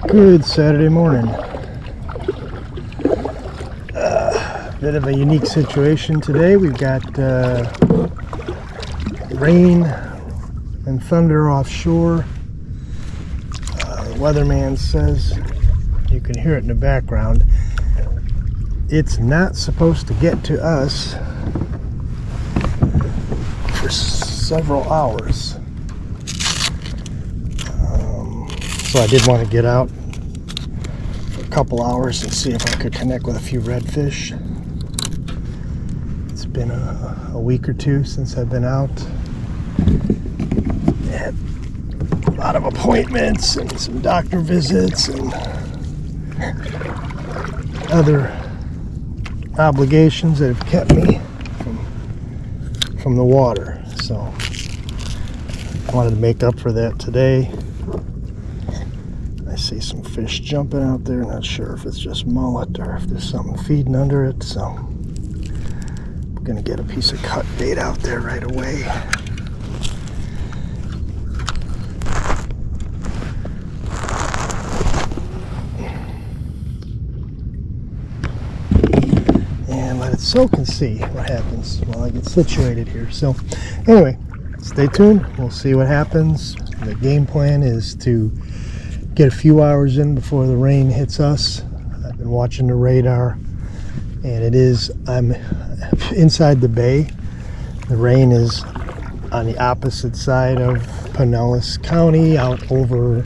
Good Saturday morning. Bit of a unique situation today. We've got rain and thunder offshore. The weatherman says, you can hear it in the background, it's not supposed to get to us for several hours. So I did want to get out for a couple hours and see if I could connect with a few redfish. It's been a week or two since I've been out. I had a lot of appointments and some doctor visits and other obligations that have kept me from the water. So I wanted to make up for that today. I see some fish jumping out there. Not sure if it's just mullet or if there's something feeding under it. So I'm gonna get a piece of cut bait out there right away. And let it soak and see what happens while I get situated here. So anyway, stay tuned. We'll see what happens. The game plan is to get a few hours in before the rain hits us. I've been watching the radar, and I'm inside the bay. The rain is on the opposite side of Pinellas County, out over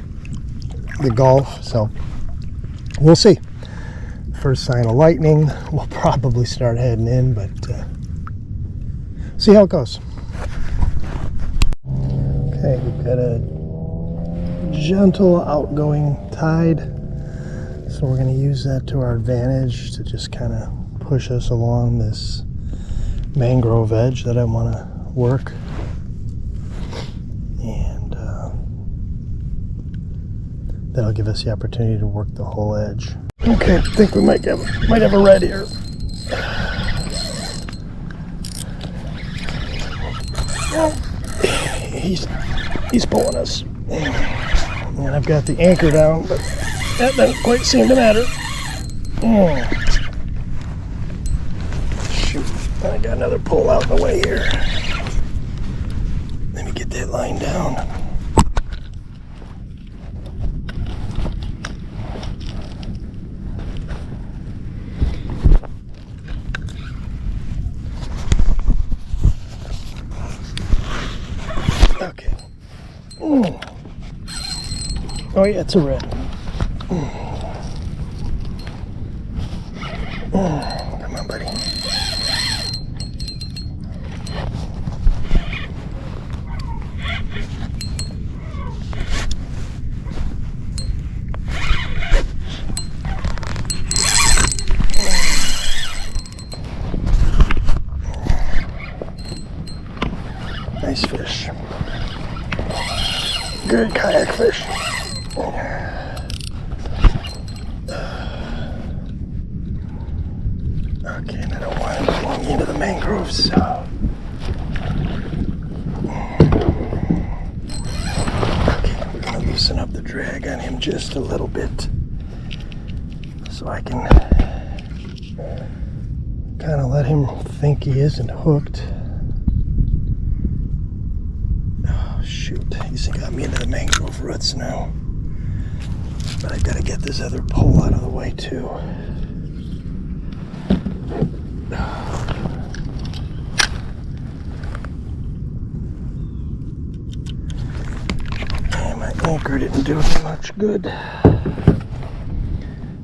the Gulf. So we'll see. First sign of lightning, we'll probably start heading in, but see how it goes. Okay, we've got a gentle outgoing tide, so we're going to use that to our advantage to just kind of push us along this mangrove edge that I want to work. And that'll give us the opportunity to work the whole edge. Okay, I think we might have a red here. Well, he's pulling us. And I've got the anchor down, but that doesn't quite seem to matter. Shoot, I got another pull out in the way here. Let me get that line down. Okay. Oh yeah, it's a red. Come on, buddy. Nice fish. Good kayak fish. Okay, and I don't want him going into the mangroves, so. Okay, we're gonna loosen up the drag on him just a little bit so I can kind of let him think he isn't hooked. Oh, shoot, he's got me into the mangrove roots now. But I gotta get this other pole out of the way too. And my anchor didn't do me much good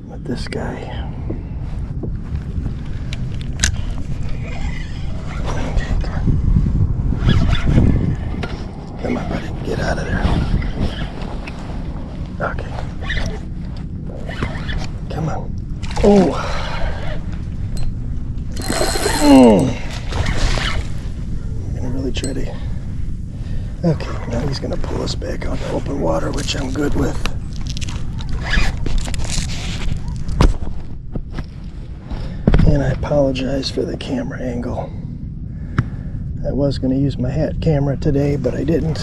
with this guy. Come on, buddy, get out of there. Okay. Come on. Oh. I'm gonna really try to. Okay, now he's gonna pull us back out to open water, which I'm good with. And I apologize for the camera angle. I was gonna use my hat camera today, but I didn't.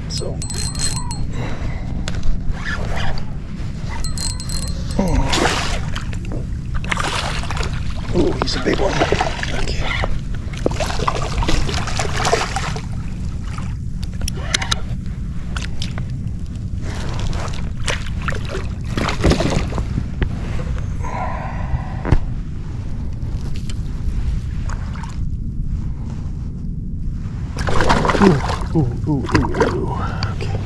So Ooh, he's a big one. Okay. Ooh. Okay.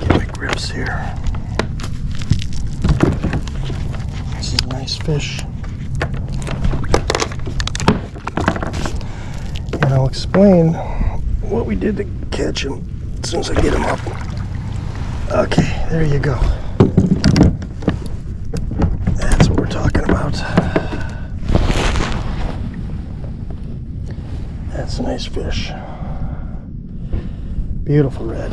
Get my grips here. This is a nice fish. And I'll explain what we did to catch him as soon as I get him up. Okay, there you go. That's what we're talking about. That's a nice fish. Beautiful red.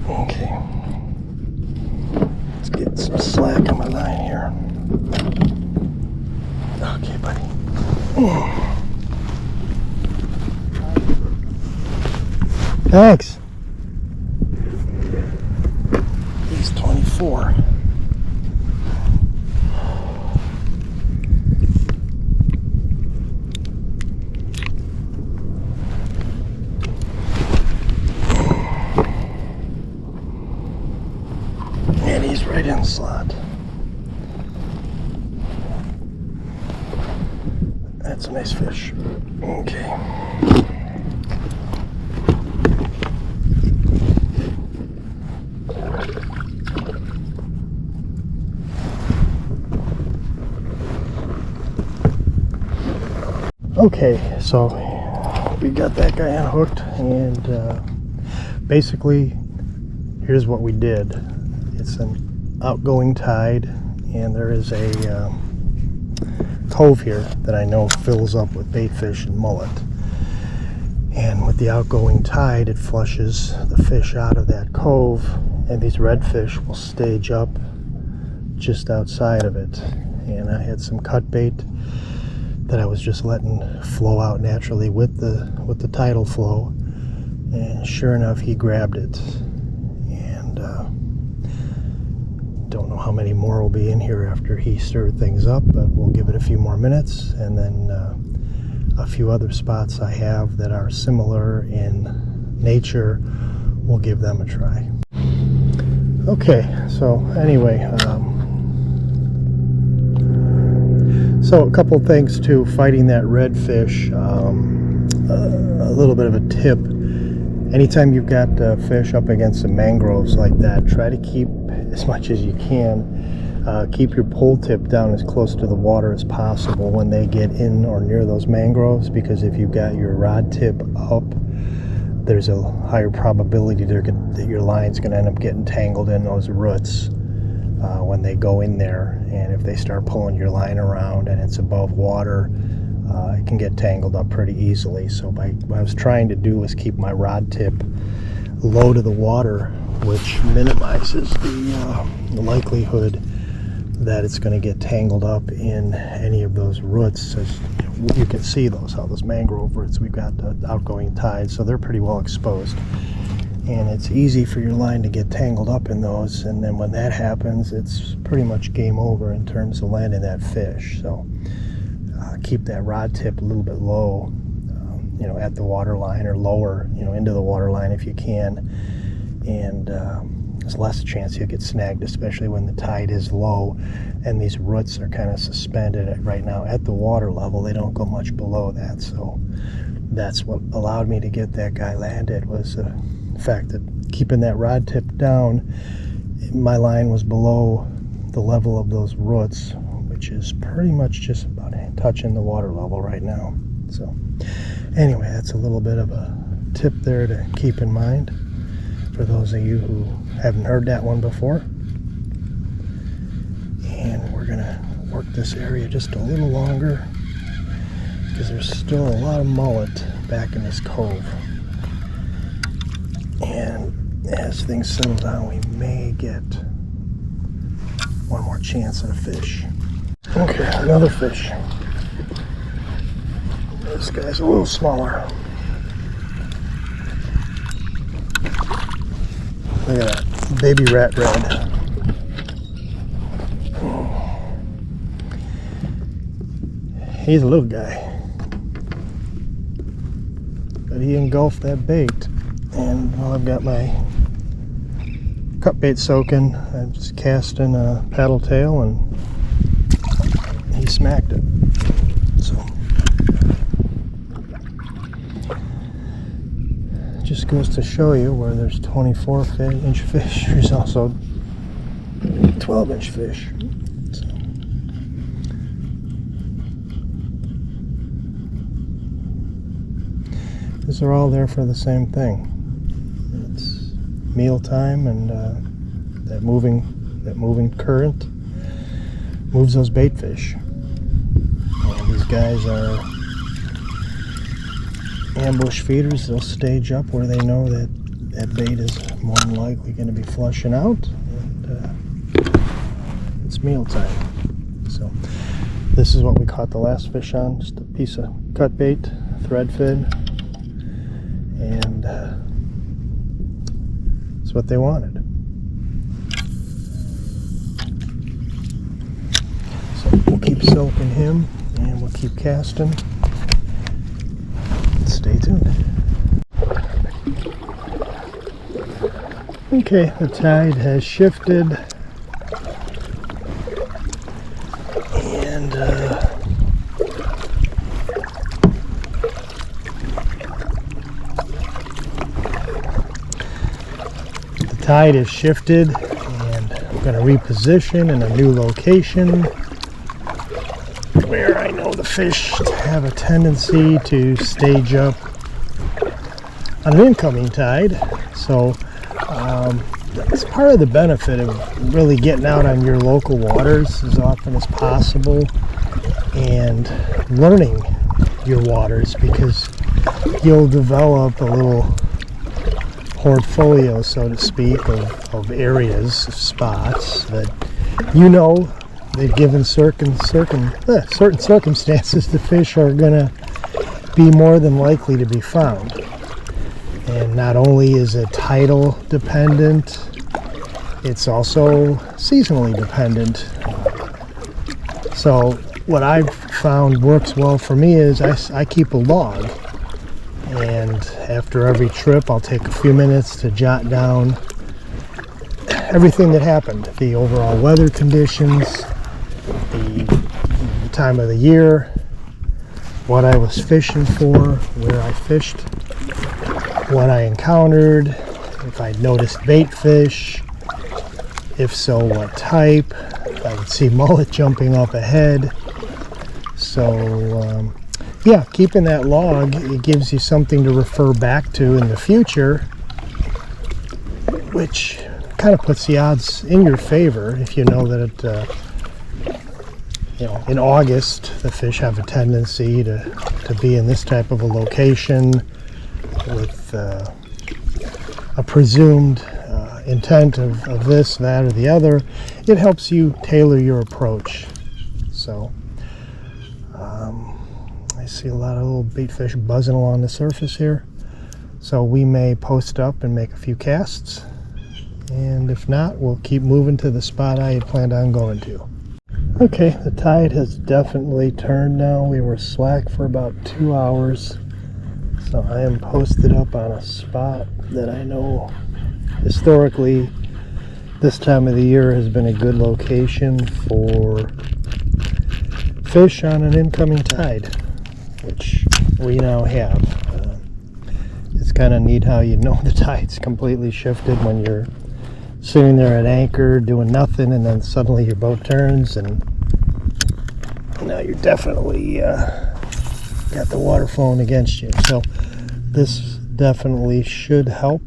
Okay. Let's get some slack on my line here. Okay, buddy. Thanks. He's 24. And he's right in the slot. That's a nice fish. Okay. Okay, so we got that guy unhooked, and basically here's what we did. It's an outgoing tide, and there is a cove here that I know fills up with bait fish and mullet. And with the outgoing tide, it flushes the fish out of that cove, and these redfish will stage up just outside of it. And I had some cut bait that I was just letting flow out naturally with the tidal flow, and sure enough, he grabbed it. And don't know how many more will be in here after he stirred things up, but we'll give it a few more minutes, and then a few other spots I have that are similar in nature, we'll give them a try. Okay, so anyway, so a couple things to fighting that redfish. A little bit of a tip: anytime you've got fish up against some mangroves like that, try to keep, as much as you can, keep your pole tip down as close to the water as possible when they get in or near those mangroves, because if you've got your rod tip up, there's a higher probability that your line's going to end up getting tangled in those roots when they go in there. And if they start pulling your line around and it's above water, it can get tangled up pretty easily. So what I was trying to do was keep my rod tip low to the water, which minimizes the likelihood that it's going to get tangled up in any of those roots. As you can see how those mangrove roots, we've got the outgoing tide, so they're pretty well exposed. And it's easy for your line to get tangled up in those, and then when that happens, it's pretty much game over in terms of landing that fish. So keep that rod tip a little bit low, at the water line, or lower, into the water line if you can. And there's less chance you'll get snagged, especially when the tide is low and these roots are kind of suspended right now at the water level. They don't go much below that. So that's what allowed me to get that guy landed, was the fact that keeping that rod tip down, my line was below the level of those roots, which is pretty much just about touching the water level right now. So anyway, that's a little bit of a tip there to keep in mind for those of you who haven't heard that one before. And we're gonna work this area just a little longer, because there's still a lot of mullet back in this cove. And as things settle down, we may get one more chance at a fish. Okay, another fish. This guy's a little smaller. Look at that, baby rat red. He's a little guy. But he engulfed that bait. And while I've got my cut bait soaking, I'm just casting a paddle tail and he smacked it. So just goes to show you where there's 24-inch fish, there's also 12-inch fish. So. These are all there for the same thing. It's mealtime, and that moving current moves those bait fish. And these guys are ambush feeders. They'll stage up where they know that that bait is more than likely going to be flushing out, and it's mealtime. So this is what we caught the last fish on, just a piece of cut bait, thread fin, and it's what they wanted. So we'll keep soaking him, and we'll keep casting. Stay tuned. Okay, the tide has shifted, and the tide has shifted, and I'm going to reposition in a new location where I know the fish have a tendency to stage up on an incoming tide. So that's part of the benefit of really getting out on your local waters as often as possible and learning your waters, because you'll develop a little portfolio, so to speak, of areas, of spots that you know that given certain circumstances the fish are going to be more than likely to be found. And not only is it tidal dependent, it's also seasonally dependent. So what I've found works well for me is I keep a log, and after every trip I'll take a few minutes to jot down everything that happened, the overall weather conditions, the time of the year, what I was fishing for, where I fished, what I encountered, if I noticed bait fish, if so, what type. I would see mullet jumping up ahead. So yeah, keeping that log, it gives you something to refer back to in the future, which kind of puts the odds in your favor if you know that in August the fish have a tendency to be in this type of a location with a presumed intent of this, that, or the other. It helps you tailor your approach. So I see a lot of little bait fish buzzing along the surface here, so we may post up and make a few casts, and if not, we'll keep moving to the spot I had planned on going to. Okay, the tide has definitely turned now. We were slack for about 2 hours, so I am posted up on a spot that I know historically this time of the year has been a good location for fish on an incoming tide, which we now have. It's kind of neat how you know the tide's completely shifted when you're sitting there at anchor doing nothing, and then suddenly your boat turns and now you're definitely got the water flowing against you. So this definitely should help.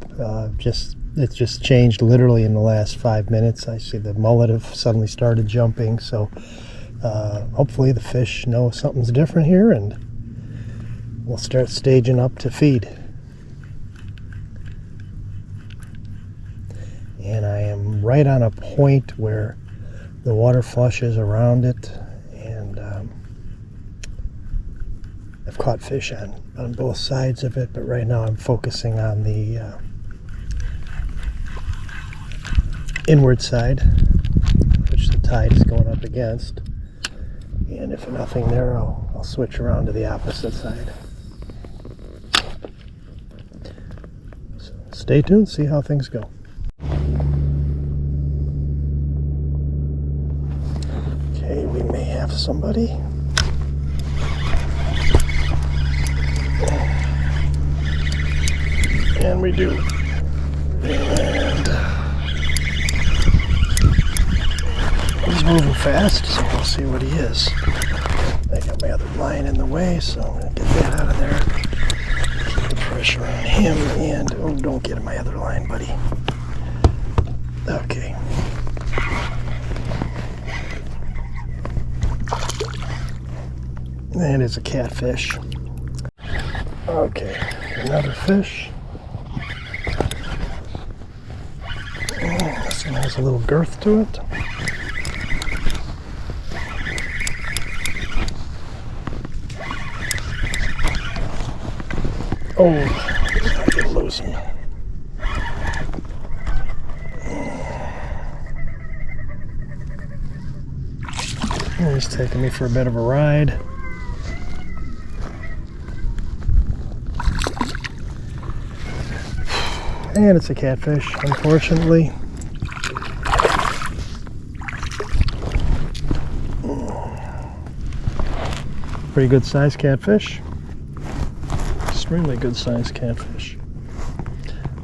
It's just changed literally in the last 5 minutes. I see the mullet have suddenly started jumping, so hopefully the fish know something's different here, and we'll start staging up to feed. And I am right on a point where the water flushes around it, and I've caught fish on both sides of it, but right now I'm focusing on the inward side, which the tide is going up against. And if nothing there, I'll switch around to the opposite side. So stay tuned, see how things go. Okay, we may have somebody. And we do. And he's moving fast, so we'll see what he is. I got my other line in the way, so I'm going to get that out of there. Keep the pressure on him, and oh, don't get in my other line, buddy. Okay. That is a catfish. Okay, another fish. This one has a little girth to it. Oh, I get loosen. He's taking me for a bit of a ride. And it's a catfish, unfortunately. Pretty good sized catfish. Extremely good sized catfish.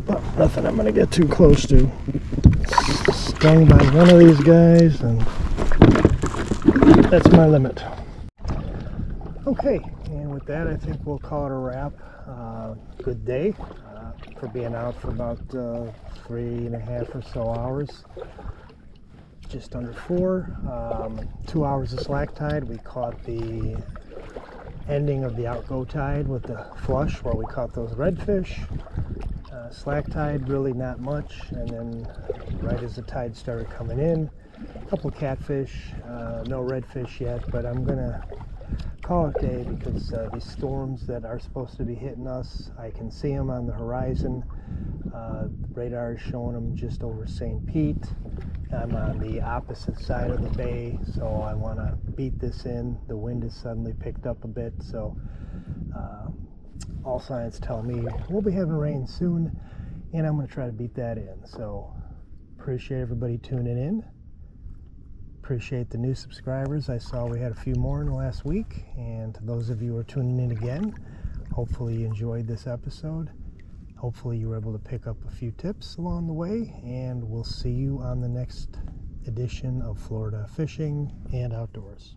But nothing I'm going to get too close to. Stung by one of these guys, and that's my limit. Okay, and with that, I think we'll call it a wrap. Good day for being out for about 3.5 or so hours. Just under 4. 2 hours of slack tide. We caught the ending of the outgo tide with the flush where we caught those redfish. Slack tide, really not much, and then right as the tide started coming in, a couple catfish, no redfish yet, but I'm gonna call it day because these storms that are supposed to be hitting us, I can see them on the horizon. Radar is showing them just over St. Pete. I'm on the opposite side of the bay, so I want to beat this in. The wind has suddenly picked up a bit, so all signs tell me we'll be having rain soon, and I'm going to try to beat that in. So appreciate everybody tuning in. Appreciate the new subscribers. I saw we had a few more in the last week, and to those of you who are tuning in again, hopefully you enjoyed this episode. Hopefully you were able to pick up a few tips along the way, and we'll see you on the next edition of Florida Fishing and Outdoors.